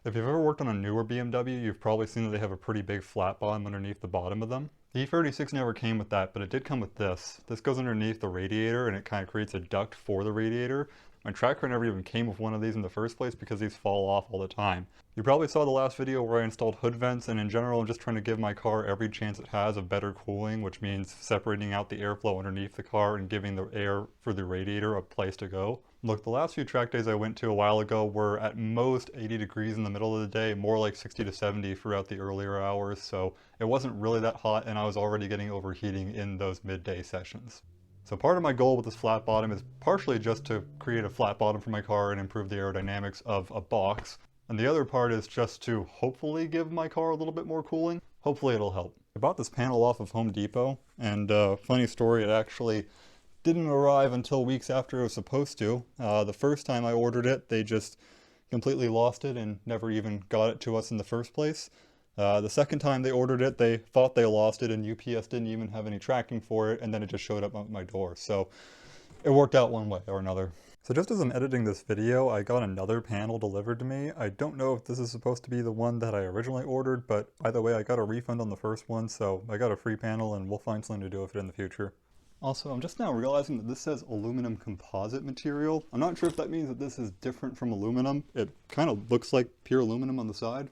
If you've ever worked on a newer BMW, you've probably seen that they have a pretty big flat bottom underneath the bottom of them. The E36 never came with that, but it did come with this. This goes underneath the radiator and it kind of creates a duct for the radiator. My track car never even came with one of these in the first place because these fall off all the time. You probably saw the last video where I installed hood vents, and in general I'm just trying to give my car every chance it has of better cooling, which means separating out the airflow underneath the car and giving the air for the radiator a place to go. Look, the last few track days I went to a while ago were at most 80 degrees in the middle of the day, more like 60 to 70 throughout the earlier hours, so it wasn't really that hot and I was already getting overheating in those midday sessions. So part of my goal with this flat bottom is partially just to create a flat bottom for my car and improve the aerodynamics of a box. And the other part is just to hopefully give my car a little bit more cooling. Hopefully it'll help. I bought this panel off of Home Depot, and funny story, it actually didn't arrive until weeks after it was supposed to. The first time I ordered it, they just completely lost it and never even got it to us in the first place. The second time they ordered it, they thought they lost it and UPS didn't even have any tracking for it, and then it just showed up at my door. So it worked out one way or another. So just as I'm editing this video, I got another panel delivered to me. I don't know if this is supposed to be the one that I originally ordered, but either way I got a refund on the first one, so I got a free panel and we'll find something to do with it in the future. Also, I'm just now realizing that this says aluminum composite material. I'm not sure if that means that this is different from aluminum. It kind of looks like pure aluminum on the side.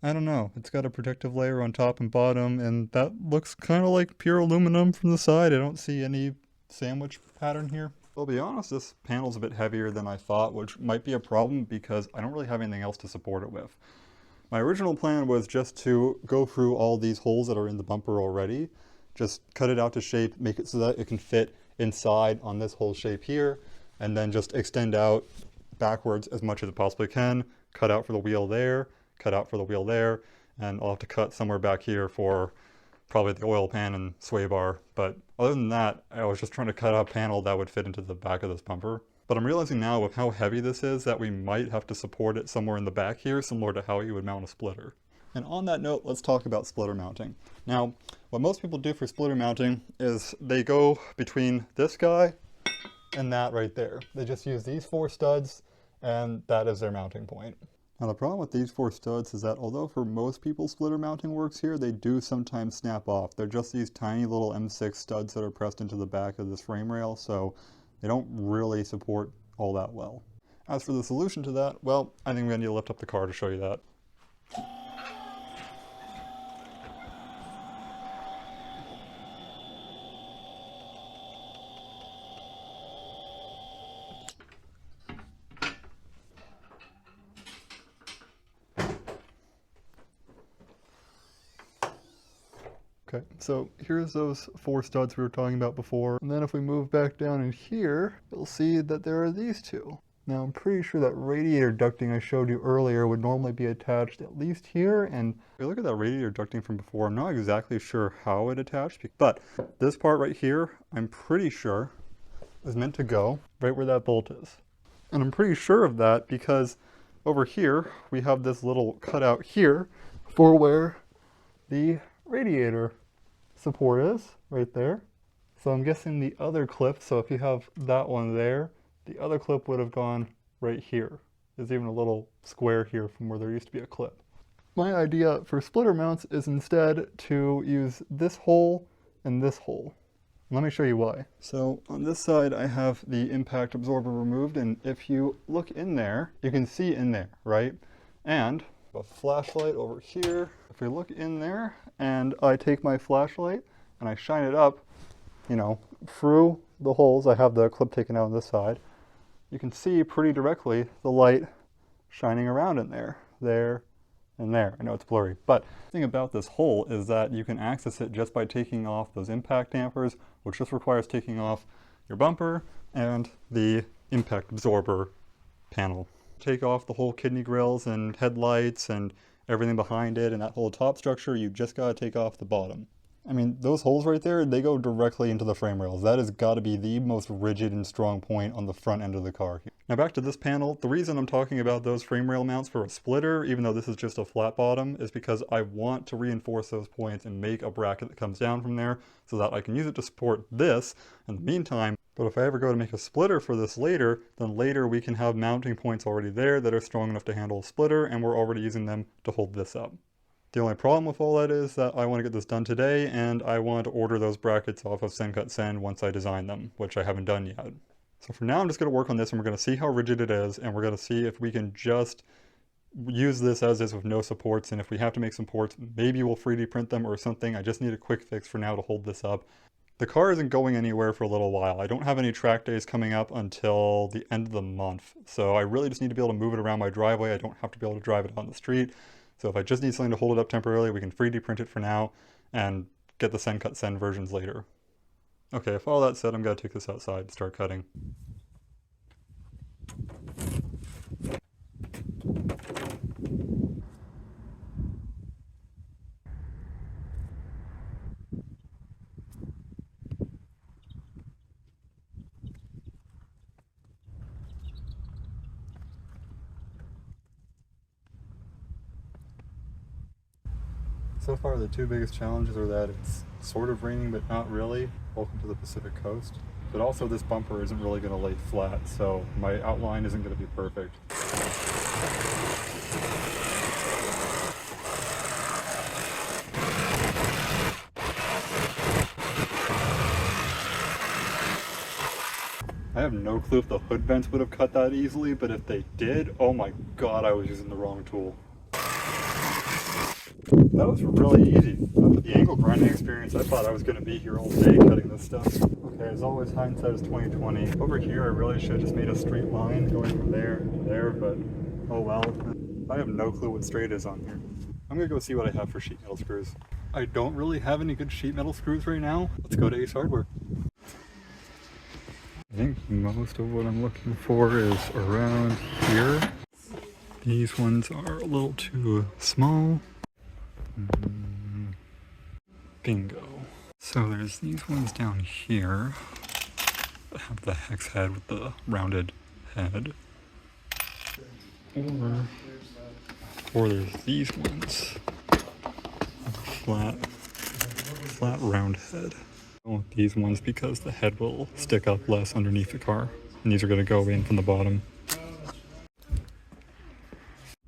I don't know, it's got a protective layer on top and bottom, and that looks kind of like pure aluminum from the side. I don't see any sandwich pattern here. I'll be honest, this panel's a bit heavier than I thought, which might be a problem because I don't really have anything else to support it with. My original plan was just to go through all these holes that are in the bumper already, just cut it out to shape, make it so that it can fit inside on this whole shape here, and then just extend out backwards as much as it possibly can, cut out for the wheel there, cut out for the wheel there, and I'll have to cut somewhere back here for probably the oil pan and sway bar. But other than that, I was just trying to cut out a panel that would fit into the back of this bumper. But I'm realizing now with how heavy this is that we might have to support it somewhere in the back here, similar to how you would mount a splitter. And on that note, let's talk about splitter mounting. Now, what most people do for splitter mounting is they go between this guy and that right there. They just use these 4 studs, and that is their mounting point. Now the problem with these 4 studs is that although for most people splitter mounting works here, they do sometimes snap off. They're just these tiny little M6 studs that are pressed into the back of this frame rail, so they don't really support all that well. As for the solution to that, well, I think I'm going to need to lift up the car to show you that. Okay, so here's those 4 studs we were talking about before, and then if we move back down in here, you'll see that there are these 2. Now I'm pretty sure that radiator ducting I showed you earlier would normally be attached at least here, and if you look at that radiator ducting from before, I'm not exactly sure how it attached, but this part right here, I'm pretty sure is meant to go right where that bolt is. And I'm pretty sure of that because over here, we have this little cutout here for where the radiator support is, right there. So I'm guessing the other clip, so if you have that one there, the other clip would have gone right here. There's even a little square here from where there used to be a clip. My idea for splitter mounts is instead to use this hole and this hole. Let me show you why. So on this side I have the impact absorber removed, and if you look in there, you can see in there, right? And a flashlight over here. If we look in there and I take my flashlight and I shine it up, you know, through the holes, I have the clip taken out on this side, you can see pretty directly the light shining around in there, and there. I know it's blurry, but the thing about this hole is that you can access it just by taking off those impact dampers, which just requires taking off your bumper and the impact absorber panel. Take off the whole kidney grills and headlights and everything behind it and that whole top structure. You just got to take off the bottom. I mean, those holes right there, they go directly into the frame rails. That has got to be the most rigid and strong point on the front end of the car. Now back to this panel, the reason I'm talking about those frame rail mounts for a splitter, even though this is just a flat bottom, is because I want to reinforce those points and make a bracket that comes down from there so that I can use it to support this. In the meantime, But if I ever go to make a splitter for this later, then later we can have mounting points already there that are strong enough to handle a splitter, and we're already using them to hold this up. The only problem with all that is that I want to get this done today, and I want to order those brackets off of SendCutSend once I design them, which I haven't done yet. So for now, I'm just going to work on this, and we're going to see how rigid it is, and we're going to see if we can just use this as is with no supports, and if we have to make some supports, maybe we'll 3D print them or something. I just need a quick fix for now to hold this up. The car isn't going anywhere for a little while. I don't have any track days coming up until the end of the month, so I really just need to be able to move it around my driveway. I don't have to be able to drive it on the street. So if I just need something to hold it up temporarily, we can 3D print it for now and get the SendCutSend versions later. Okay, if all that said, I'm going to take this outside and start cutting. So far, the two biggest challenges are that it's sort of raining, but not really. Welcome to the Pacific Coast. But also this bumper isn't really going to lay flat, so my outline isn't going to be perfect. I have no clue if the hood vents would have cut that easily, but if they did, oh my god, I was using the wrong tool. That was really easy. With the angle grinding experience, I thought I was going to be here all day cutting this stuff. Okay, as always, hindsight is 20/20. Over here, I really should have just made a straight line going from there to there, but oh well. I have no clue what straight is on here. I'm going to go see what I have for sheet metal screws. I don't really have any good sheet metal screws right now. Let's go to Ace Hardware. I think most of what I'm looking for is around here. These ones are a little too small. Bingo. So there's these ones down here that have the hex head with the rounded head. Or there's these ones. Flat round head. I want these ones because the head will stick up less underneath the car. And these are going to go in from the bottom. I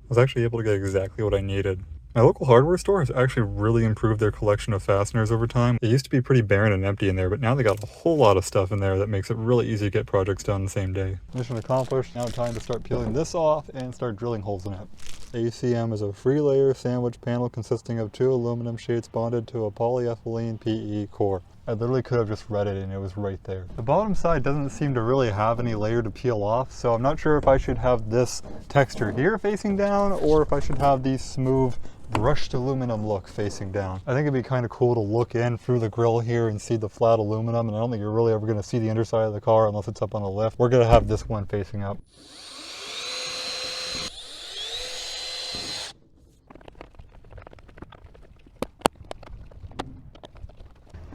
was actually able to get exactly what I needed. My local hardware store has actually really improved their collection of fasteners over time. It used to be pretty barren and empty in there, but now they got a whole lot of stuff in there that makes it really easy to get projects done the same day. Mission accomplished. Now time to start peeling this off and start drilling holes in it. ACM is a 3-layer sandwich panel consisting of 2 aluminum sheets bonded to a polyethylene PE core. I literally could have just read it and it was right there. The bottom side doesn't seem to really have any layer to peel off, so I'm not sure if I should have this texture here facing down or if I should have these smooth brushed aluminum look facing down. I think it'd be kind of cool to look in through the grill here and see the flat aluminum, and I don't think you're really ever going to see the underside of the car unless it's up on a lift. We're going to have this one facing up.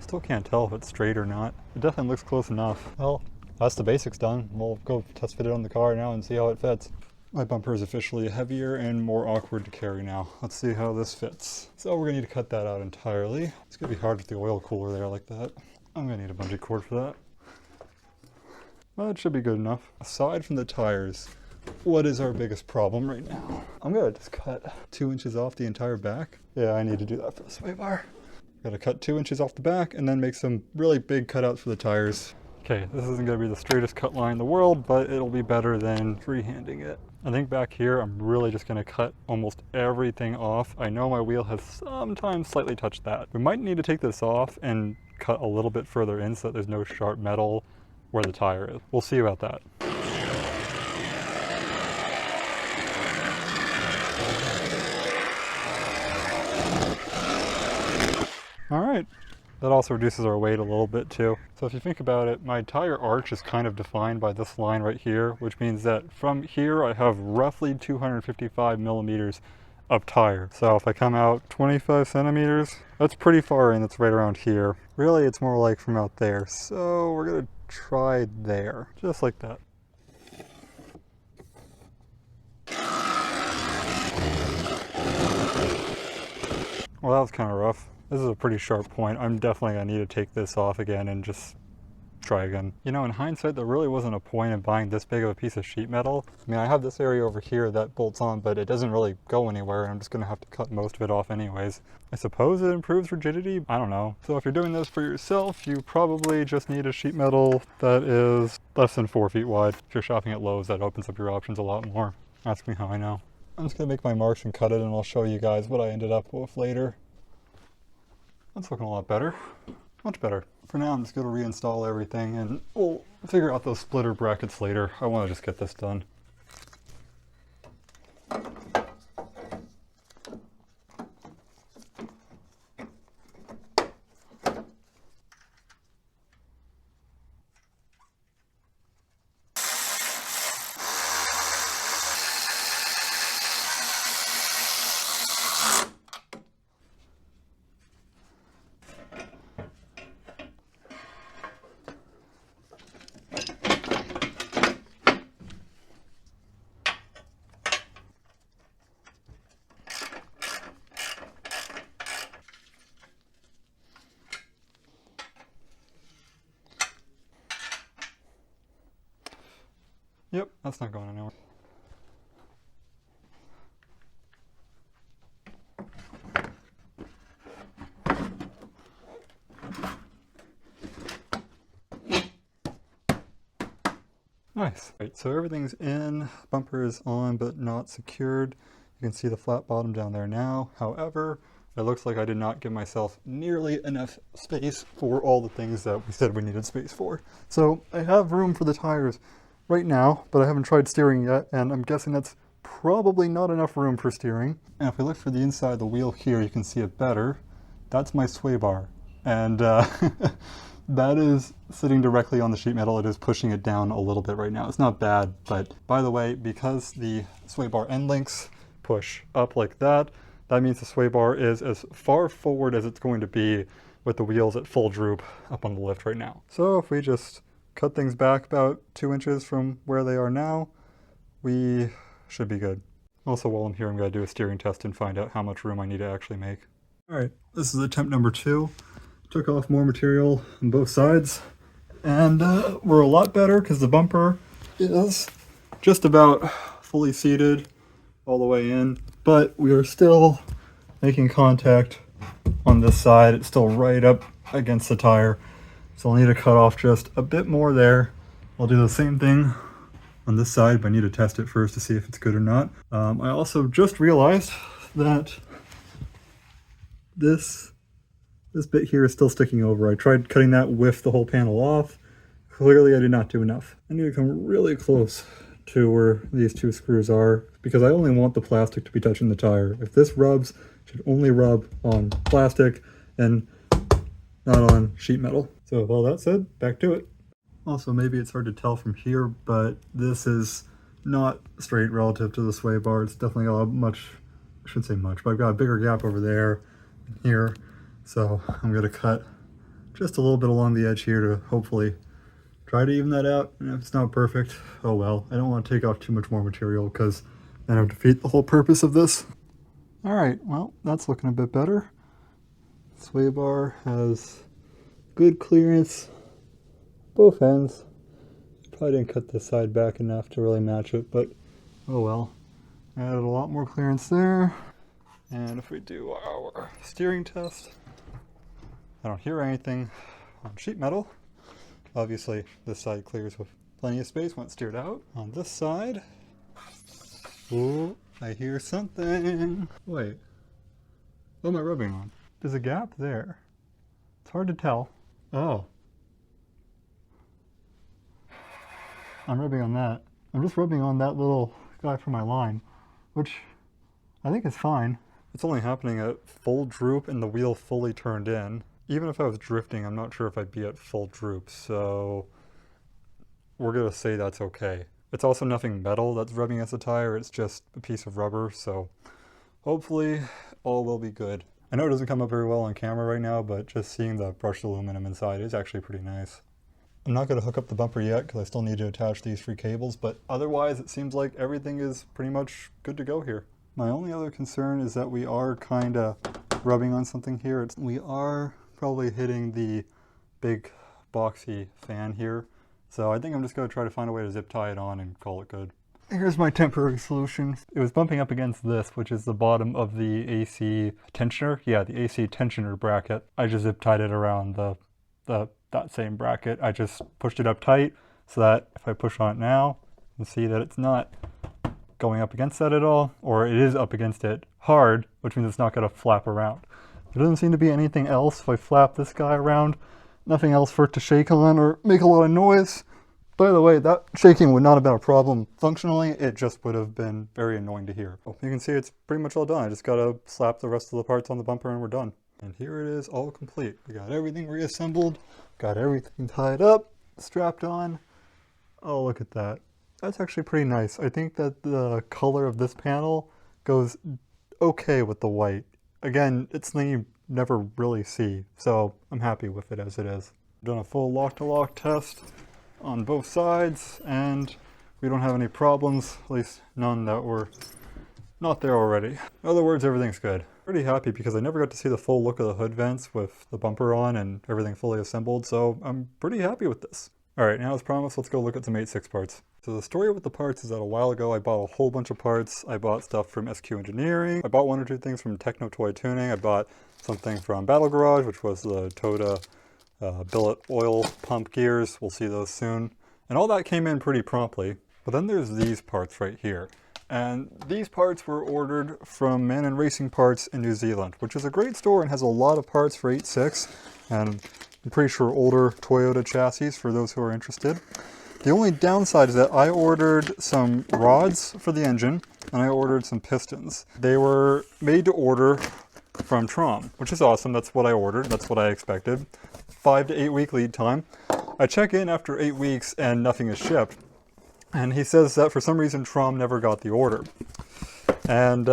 Still can't tell if it's straight or not. It definitely looks close enough. Well, that's the basics done. We'll go test fit it on the car now and see how it fits. My bumper is officially heavier and more awkward to carry now. Let's see how this fits. So we're gonna need to cut that out entirely. It's gonna be hard with the oil cooler there like that. I'm gonna need a bungee cord for that. Well, it should be good enough. Aside from the tires, what is our biggest problem right now? I'm gonna just cut 2 inches off the entire back. Yeah, I need to do that for the sway bar. Gotta cut 2 inches off the back and then make some really big cutouts for the tires. Okay, this isn't gonna be the straightest cut line in the world, but it'll be better than freehanding it. I think back here, I'm really just gonna cut almost everything off. I know my wheel has sometimes slightly touched that. We might need to take this off and cut a little bit further in so that there's no sharp metal where the tire is. We'll see about that. All right, that also reduces our weight a little bit too. So if you think about it, my tire arch is kind of defined by this line right here, which means that from here I have roughly 255 millimeters of tire. So if I come out 25 centimeters, that's pretty far in, that's right around here. Really, it's more like from out there. So we're gonna try there, just like that. Well, that was kind of rough. This is a pretty sharp point. I'm definitely gonna need to take this off again and just try again. You know, in hindsight, there really wasn't a point in buying this big of a piece of sheet metal. I mean, I have this area over here that bolts on, but it doesn't really go anywhere, and I'm just gonna have to cut most of it off anyways. I suppose it improves rigidity, I don't know. So if you're doing this for yourself, you probably just need a sheet metal that is less than 4 feet wide. If you're shopping at Lowe's, that opens up your options a lot more. Ask me how I know. I'm just gonna make my marks and cut it, and I'll show you guys what I ended up with later. That's looking a lot better. Much better. For now, I'm just going to reinstall everything, and we'll figure out those splitter brackets later. I want to just get this done. Yep, that's not going anywhere. Nice. Right, so everything's in, bumper is on but not secured. You can see the flat bottom down there now. However, it looks like I did not give myself nearly enough space for all the things that we said we needed space for. So I have room for the tires right now, but I haven't tried steering yet, and I'm guessing that's probably not enough room for steering. And if we look for the inside of the wheel here, you can see it better. That's my sway bar. And that is sitting directly on the sheet metal. It is pushing it down a little bit right now. It's not bad, but by the way, because the sway bar end links push up like that, that means the sway bar is as far forward as it's going to be with the wheels at full droop up on the lift right now. So if we just cut things back about 2 inches from where they are now, we should be good. Also, while I'm here, I'm going to do a steering test and find out how much room I need to actually make. All right, this is attempt number 2. Took off more material on both sides, and we're a lot better because the bumper is just about fully seated all the way in, but we are still making contact on this side. It's still right up against the tire. So I'll need to cut off just a bit more there. I'll do the same thing on this side, but I need to test it first to see if it's good or not. I also just realized that this bit here is still sticking over. I tried cutting that with the whole panel off. Clearly I did not do enough. I need to come really close to where these 2 screws are because I only want the plastic to be touching the tire. If this rubs, it should only rub on plastic and not on sheet metal. So with all that said, back to it. Also, maybe it's hard to tell from here, but this is not straight relative to the sway bar. It's definitely got a much, I shouldn't say much, but I've got a bigger gap over there and here. So I'm going to cut just a little bit along the edge here to hopefully try to even that out. And if it's not perfect, oh well. I don't want to take off too much more material because then I would defeat the whole purpose of this. All right, well, that's looking a bit better. Sway bar has good clearance both ends. Probably didn't cut this side back enough to really match it, but oh well. Added a lot more clearance there. And if we do our steering test, I don't hear anything on sheet metal. Obviously this side clears with plenty of space when it's steered out. On this side, oh, I hear something. Wait, what am I rubbing on? There's a gap there. It's hard to tell. Oh. I'm rubbing on that. I'm just rubbing on that little guy for my line, which I think is fine. It's only happening at full droop and the wheel fully turned in. Even if I was drifting, I'm not sure if I'd be at full droop, so we're gonna say that's okay. It's also nothing metal that's rubbing against the tire, it's just a piece of rubber, so hopefully all will be good. I know it doesn't come up very well on camera right now, but just seeing the brushed aluminum inside is actually pretty nice. I'm not going to hook up the bumper yet because I still need to attach these 3 cables, but otherwise it seems like everything is pretty much good to go here. My only other concern is that we are kind of rubbing on something here. We are probably hitting the big boxy fan here. So I think I'm just going to try to find a way to zip tie it on and call it good. Here's my temporary solution. It was bumping up against this, which is the bottom of the AC tensioner. Yeah, the AC tensioner bracket. I just zip tied it around that same bracket. I just pushed it up tight so that if I push on it now, you can see that it's not going up against that at all, or it is up against it hard, which means it's not going to flap around. There doesn't seem to be anything else if I flap this guy around. Nothing else for it to shake on or make a lot of noise. By the way, that shaking would not have been a problem functionally, it just would have been very annoying to hear. You can see it's pretty much all done. I just gotta slap the rest of the parts on the bumper and we're done. And here it is, all complete. We got everything reassembled, got everything tied up, strapped on. Oh, look at that. That's actually pretty nice. I think that the color of this panel goes okay with the white. Again, it's something you never really see, so I'm happy with it as it is. I've done a full lock-to-lock test on both sides, and we don't have any problems, at least none that were not there already. In other words, everything's good. Pretty happy because I never got to see the full look of the hood vents with the bumper on and everything fully assembled, so I'm pretty happy with this. Alright, now as promised, let's go look at some 8.6 parts. So the story with the parts is that a while ago I bought a whole bunch of parts. I bought stuff from SQ Engineering, I bought one or two things from Techno Toy Tuning, I bought something from Battle Garage, which was the Toda billet oil pump gears. We'll see those soon. And all that came in pretty promptly. But then there's these parts right here. And these parts were ordered from Man & Racing Parts in New Zealand, which is a great store and has a lot of parts for 8.6. And I'm pretty sure older Toyota chassis for those who are interested. The only downside is that I ordered some rods for the engine and I ordered some pistons. They were made to order from Trom, which is awesome. That's what I ordered. That's what I expected. 5 to 8 week lead time. I check in after 8 weeks and nothing is shipped. And he says that for some reason Trom never got the order. And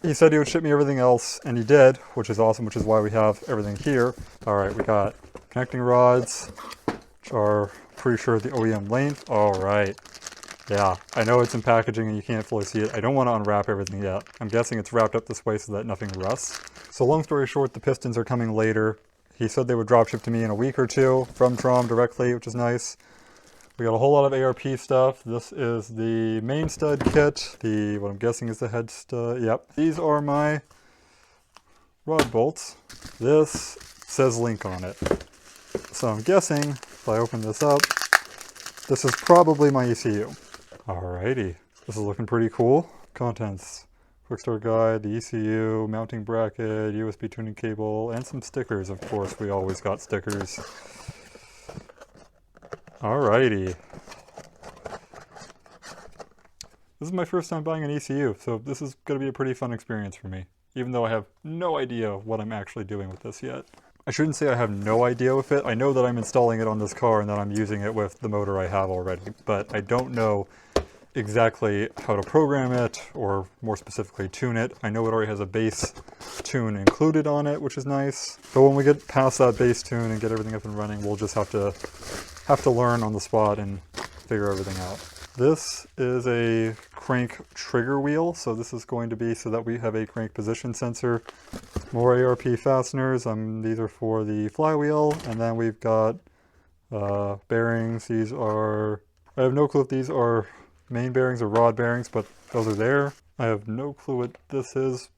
he said he would ship me everything else, and he did, which is awesome, which is why we have everything here. All right, we got connecting rods, which are pretty sure the OEM length. All right. Yeah, I know it's in packaging and you can't fully see it. I don't want to unwrap everything yet. I'm guessing it's wrapped up this way so that nothing rusts. So long story short, the pistons are coming later. He said they would drop ship to me in a week or two from Trom directly, which is nice. We got a whole lot of ARP stuff. This is the main stud kit, what I'm guessing is the head stud. Yep. These are my rod bolts. This says Link on it. So I'm guessing if I open this up, this is probably my ECU. Alrighty, this is looking pretty cool. Contents, quick start guide, the ECU, mounting bracket, USB tuning cable, and some stickers, of course. We always got stickers. Alrighty. This is my first time buying an ECU, so this is going to be a pretty fun experience for me, even though I have no idea what I'm actually doing with this yet. I shouldn't say I have no idea with it. I know that I'm installing it on this car and that I'm using it with the motor I have already, but I don't know exactly how to program it, or more specifically tune it. I know it already has a base tune included on it, which is nice. But when we get past that base tune and get everything up and running, we'll just have to learn on the spot and figure everything out. This is a crank trigger wheel, so this is going to be so that we have a crank position sensor. More ARP fasteners. These are for the flywheel, and then we've got bearings. These are, I have no clue if these are main bearings or rod bearings, but those are there. I have no clue what this is.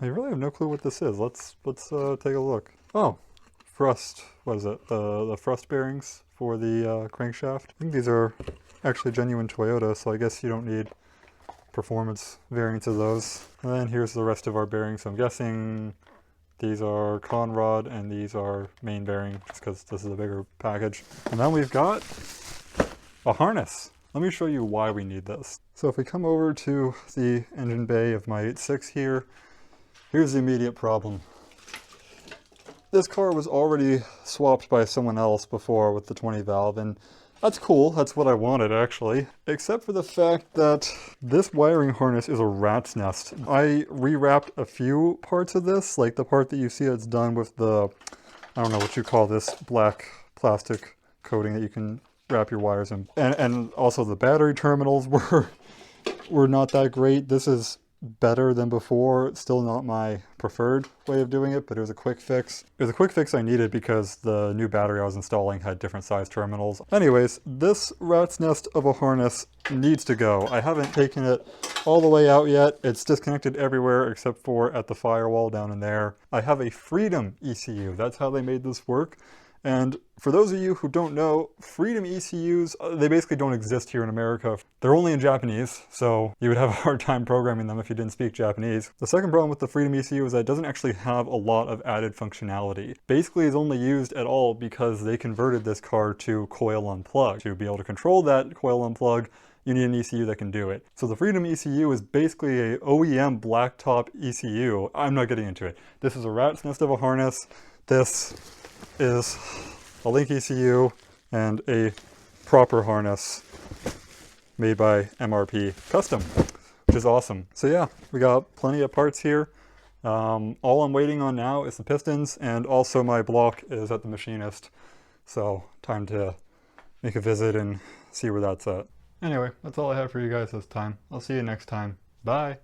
I really have no clue what this is. Let's take a look. Oh, thrust. What is it? The thrust bearings for the crankshaft. I think these are actually genuine Toyota, so I guess you don't need performance variants of those. And then here's the rest of our bearings. So I'm guessing these are con rod and these are main bearing, just because this is a bigger package. And then we've got a harness. Let me show you why we need this. So if we come over to the engine bay of my 8.6 here, here's the immediate problem. This car was already swapped by someone else before with the 20 valve, and that's cool. That's what I wanted, actually. Except for the fact that this wiring harness is a rat's nest. I rewrapped a few parts of this, like the part that you see that's done with the, I don't know what you call this, black plastic coating that you can wrap your wires in. And also the battery terminals were not that great. This is better than before. It's still not my preferred way of doing it, but it was a quick fix. It was a quick fix I needed because the new battery I was installing had different size terminals. Anyways, this rat's nest of a harness needs to go. I haven't taken it all the way out yet. It's disconnected everywhere except for at the firewall down in there. I have a Freedom ECU. That's how they made this work. And for those of you who don't know, Freedom ECUs, they basically don't exist here in America. They're only in Japanese, so you would have a hard time programming them if you didn't speak Japanese. The second problem with the Freedom ECU is that it doesn't actually have a lot of added functionality. Basically, it's only used at all because they converted this car to coil unplug. To be able to control that coil unplug, you need an ECU that can do it. So the Freedom ECU is basically a OEM blacktop ECU. I'm not getting into it. This is a rat's nest of a harness. This is a Link ECU and a proper harness made by MRP Custom, which is awesome. So yeah, we got plenty of parts here. All I'm waiting on now is the pistons, and also my block is at the machinist. So time to make a visit and see where that's at. Anyway, that's all I have for you guys this time. I'll see you next time. Bye!